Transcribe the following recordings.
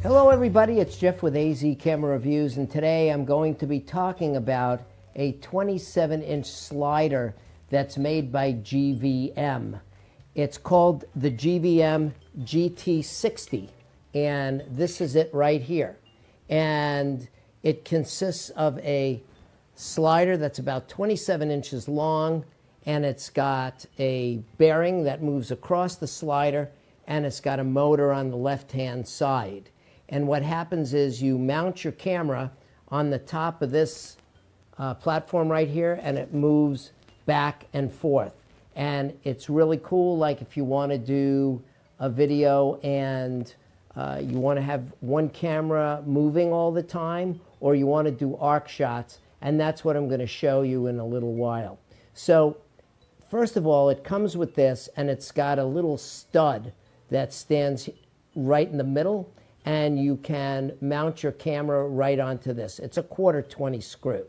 Hello everybody, it's Jeff with AZ Camera Reviews, and today I'm going to be talking about a 27-inch slider that's made by GVM. It's called the GVM GT60, and this is it right here. And it consists of a slider that's about 27 inches long, and it's got a bearing that moves across the slider, and it's got a motor on the left-hand side. And what happens is you mount your camera on the top of this platform right here, and it moves back and forth. And it's really cool, like if you want to do a video and you want to have one camera moving all the time, or you want to do arc shots, and that's what I'm going to show you in a little while. So first of all, it comes with this, and it's got a little stud that stands right in the middle, and you can mount your camera right onto this. It's a 1/4 screw.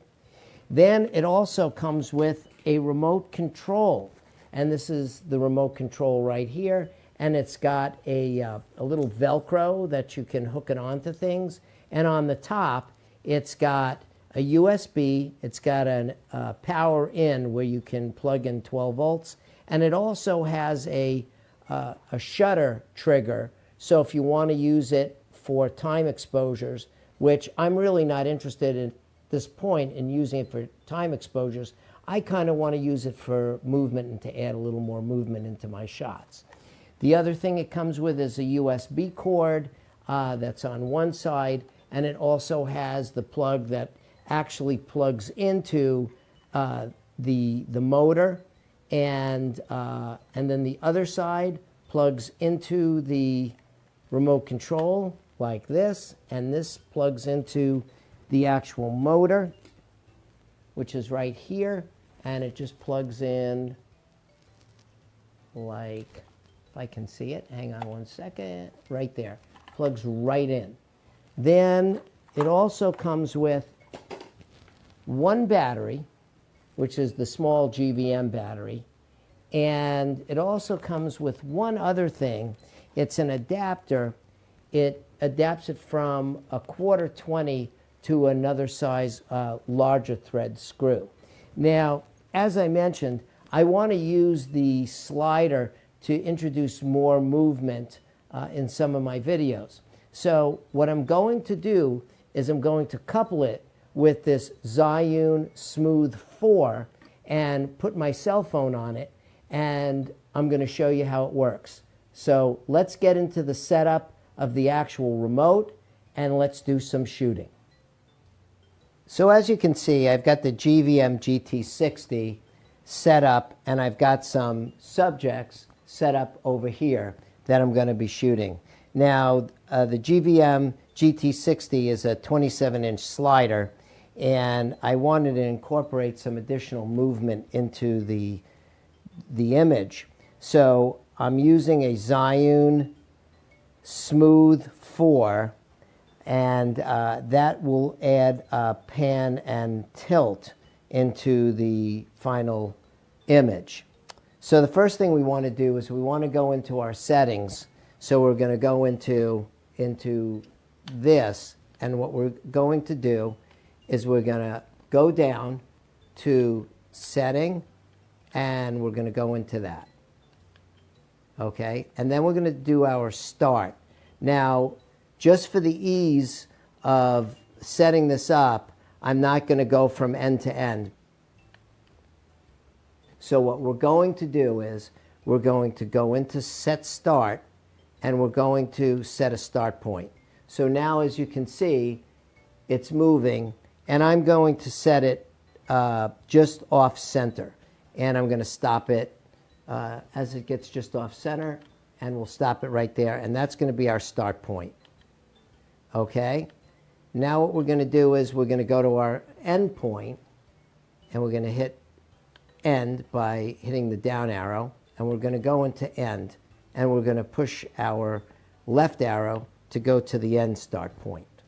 Then it also comes with a remote control, and this is the remote control right here, and it's got a little Velcro that you can hook it onto things, and on the top it's got a USB, it's got a power in where you can plug in 12 volts, and it also has a shutter trigger, so if you want to use it for time exposures, which I'm really not interested in this point in using it for time exposures. I kind of want to use it for movement and to add a little more movement into my shots. The other thing it comes with is a USB cord that's on one side, and it also has the plug that actually plugs into the motor, and then the other side plugs into the remote control like this, and this plugs into the actual motor, which is right here, and it just plugs in like, if I can see it, hang on one second, right there, plugs right in. Then it also comes with one battery, which is the small GVM battery, and it also comes with one other thing. It's an adapter. It adapts it from a 1/4 to another size larger thread screw. Now, as I mentioned, I want to use the slider to introduce more movement in some of my videos. So what I'm going to do is I'm going to couple it with this Zhiyun Smooth 4 and put my cell phone on it, and I'm going to show you how it works. So let's get into the setup of the actual remote, and let's do some shooting. So as you can see, I've got the GVM GT60 set up, and I've got some subjects set up over here that I'm going to be shooting. Now, the GVM GT60 is a 27-inch slider, and I wanted to incorporate some additional movement into the image. So I'm using a Zhiyun Smooth 4, and that will add pan and tilt into the final image. So the first thing we want to do is we want to go into our settings. So we're going to go into this, and what we're going to do is we're going to go down to setting, and we're going to go into that. Okay, and then we're going to do our start. Now, just for the ease of setting this up, I'm not going to go from end to end. So what we're going to do is we're going to go into set start, and we're going to set a start point. So now, as you can see, it's moving, and I'm going to set it just off center, and I'm going to stop it as it gets just off center, and we'll stop it right there, and that's going to be our start point. Okay, now what we're going to do is we're going to go to our end point, and we're going to hit end by hitting the down arrow, and we're going to go into end, and we're going to push our left arrow to go to the end start point.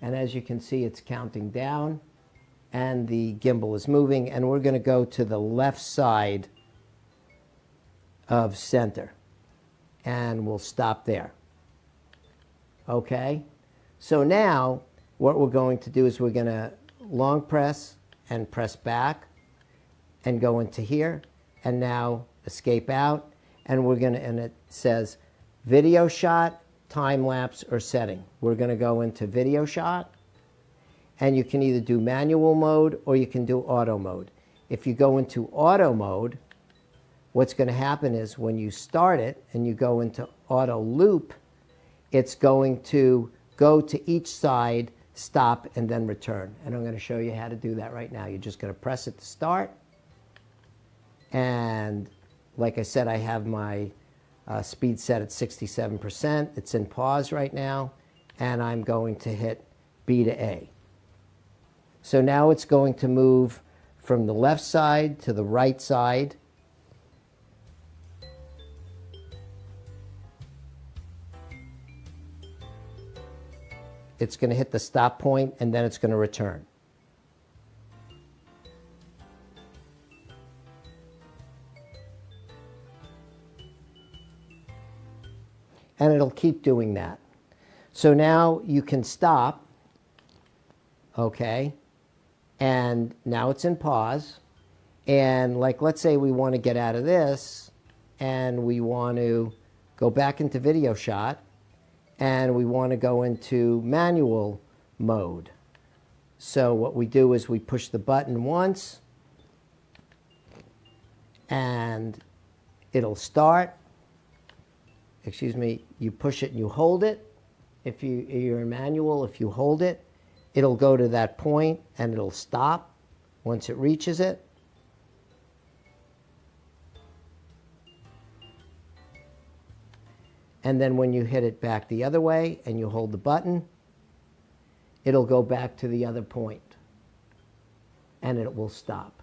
And as you can see, it's counting down, and the gimbal is moving, and we're going to go to the left side of center, and we'll stop there. Okay? So now what we're going to do is we're going to long press and press back and go into here, and now escape out, and we're going to, and it says video shot, time lapse, or setting. We're going to go into video shot, and you can either do manual mode or you can do auto mode. If you go into auto mode, what's going to happen is when you start it and you go into auto loop, it's going to go to each side, stop, and then return. And I'm going to show you how to do that right now. You're just going to press it to start. And like I said, I have my speed set at 67%. It's in pause right now. And I'm going to hit B to A. So now it's going to move from the left side to the right side. It's going to hit the stop point, and then it's going to return. And it'll keep doing that. So now you can stop, okay, and now it's in pause. And like, let's say we want to get out of this, and we want to go back into video shot, and we want to go into manual mode. So what we do is we push the button once, and it'll start. Excuse me, you push it and you hold it. If you're in manual, if you hold it, it'll go to that point and it'll stop once it reaches it. And then when you hit it back the other way and you hold the button, it'll go back to the other point and it will stop.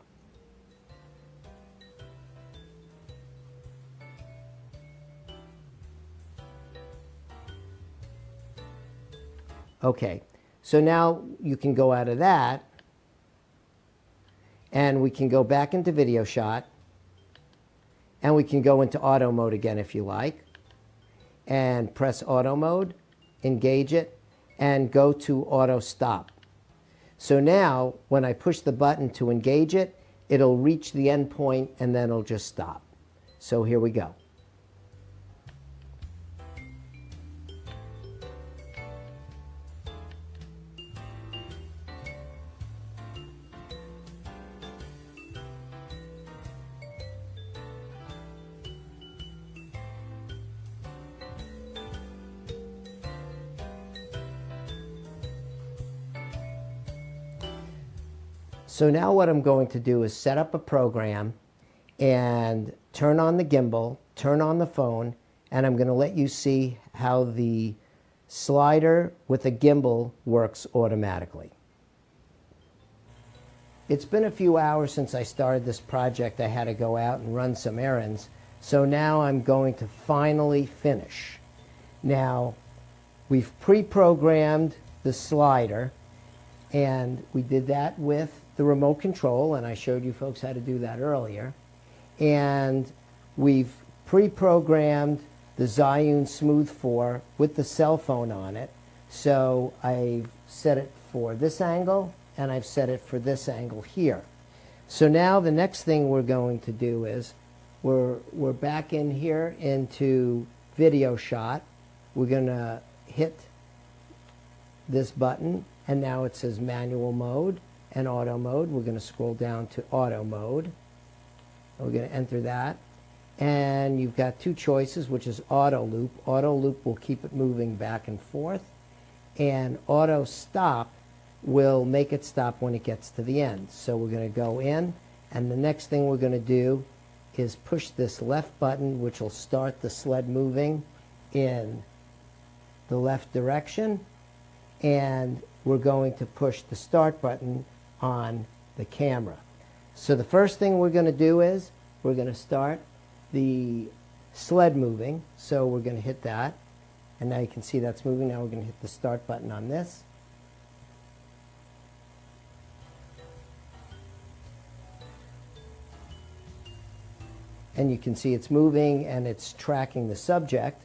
Okay, so now you can go out of that and we can go back into video shot and we can go into auto mode again if you like. And press auto mode, engage it, and go to auto stop. So now, when I push the button to engage it, it'll reach the end point and then it'll just stop. So here we go. So now what I'm going to do is set up a program and turn on the gimbal, turn on the phone, and I'm going to let you see how the slider with a gimbal works automatically. It's been a few hours since I started this project. I had to go out and run some errands. So now I'm going to finally finish. Now, we've pre-programmed the slider, and we did that with the remote control, and I showed you folks how to do that earlier. And we've pre-programmed the Zhiyun Smooth 4 with the cell phone on it. So I've set it for this angle, and I've set it for this angle here. So now the next thing we're going to do is we're back in here into video shot. We're going to hit this button, and now it says manual mode and auto mode. We're going to scroll down to auto mode. We're going to enter that. And you've got two choices, which is auto loop. Auto loop will keep it moving back and forth. And auto stop will make it stop when it gets to the end. So we're going to go in, and the next thing we're going to do is push this left button, which will start the sled moving in the left direction. And we're going to push the start button on the camera. So the first thing we're going to do is we're going to start the sled moving. So we're going to hit that, and now you can see that's moving. Now we're going to hit the start button on this. And you can see it's moving and it's tracking the subject.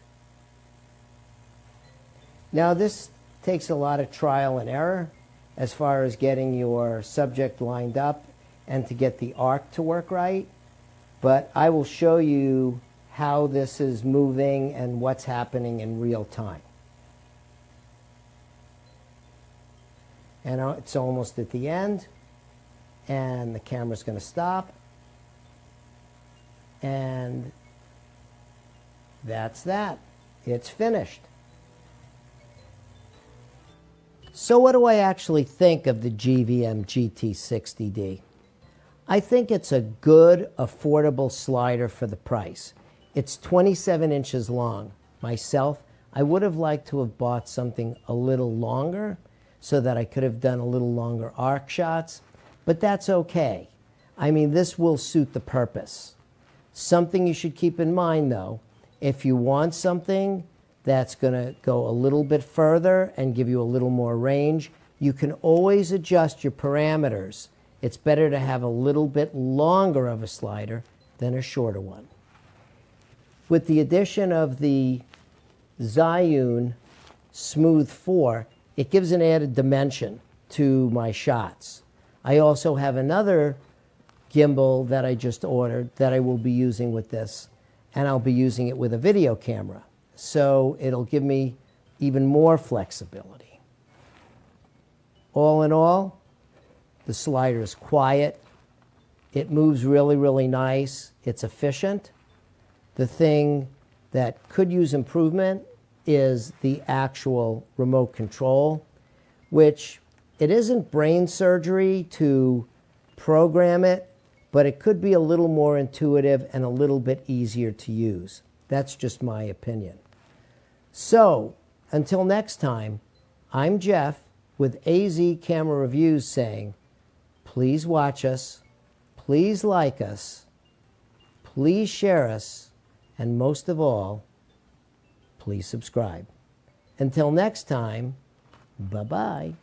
Now this takes a lot of trial and error as far as getting your subject lined up and to get the arc to work right, but I will show you how this is moving and what's happening in real time. And it's almost at the end, and the camera's going to stop, and that's that. It's finished. So what do I actually think of the GVM GT60D? I think it's a good, affordable slider for the price. It's 27 inches long. Myself, I would have liked to have bought something a little longer so that I could have done a little longer arc shots, but that's okay. I mean, this will suit the purpose. Something you should keep in mind though, if you want something that's going to go a little bit further and give you a little more range, you can always adjust your parameters. It's better to have a little bit longer of a slider than a shorter one. With the addition of the Zhiyun Smooth 4, it gives an added dimension to my shots. I also have another gimbal that I just ordered that I will be using with this, and I'll be using it with a video camera. So it'll give me even more flexibility. All in all, the slider is quiet. It moves really, really nice. It's efficient. The thing that could use improvement is the actual remote control, which it isn't brain surgery to program it, but it could be a little more intuitive and a little bit easier to use. That's just my opinion. So, until next time, I'm Jeff with AZ Camera Reviews saying, please watch us, please like us, please share us, and most of all, please subscribe. Until next time, bye-bye.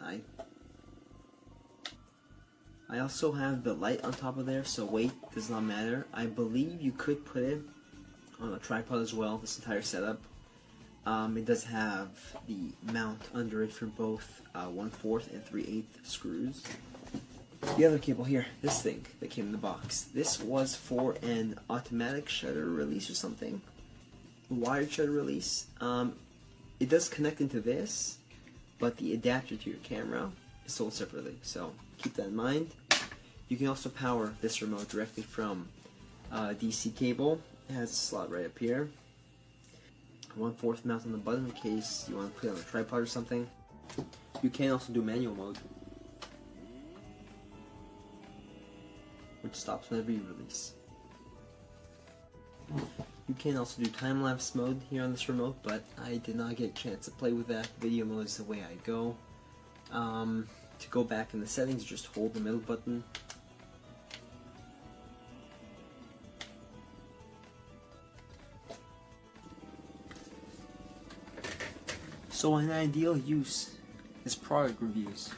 Hi. I also have the light on top of there, so weight does not matter. I believe you could put it on a tripod as well, this entire setup. It does have the mount under it for both 1/4 and 3/8 screws. The other cable here, this thing that came in the box, this was for an automatic shutter release or something. Wired shutter release. It does connect into this, but the adapter to your camera is sold separately, so keep that in mind. You can also power this remote directly from a DC cable. It has a slot right up here. 1/4 mount on the bottom in case you want to put it on a tripod or something. You can also do manual mode, which stops whenever you release. You can also do time-lapse mode here on this remote, but I did not get a chance to play with that. Video mode is the way I go. To go back in the settings, just hold the middle button. So an ideal use is product reviews.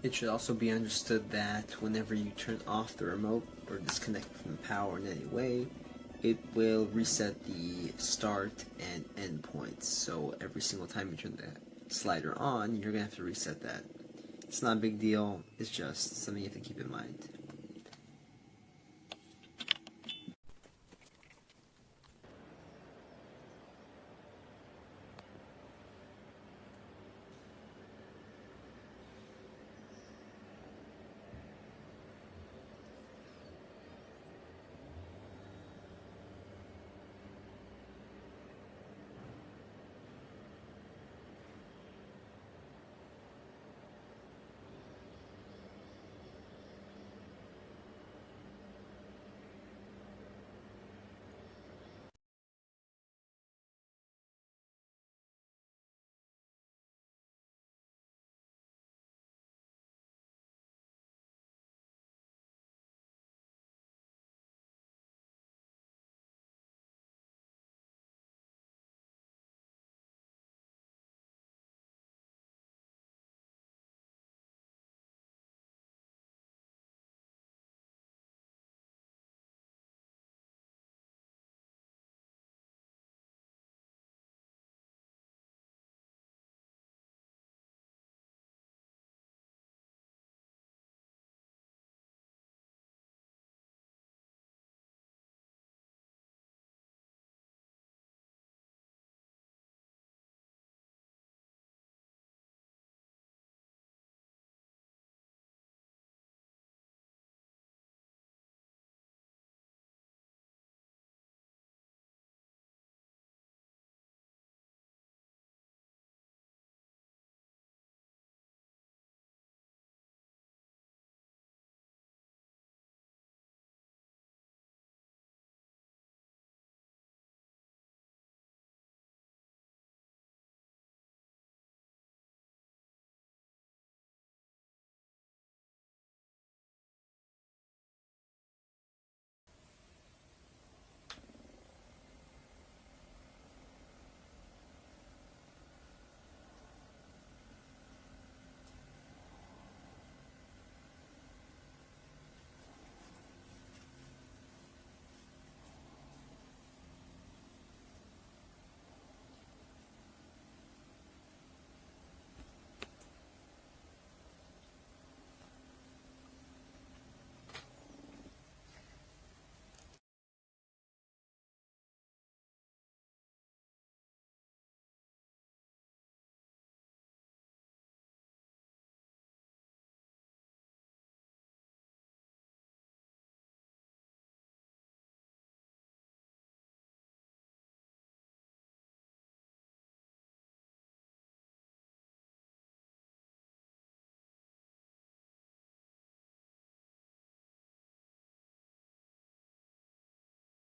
It should also be understood that whenever you turn off the remote or disconnect from the power in any way, it will reset the start and end points. So every single time you turn the slider on, you're going to have to reset that. It's not a big deal, it's just something you have to keep in mind.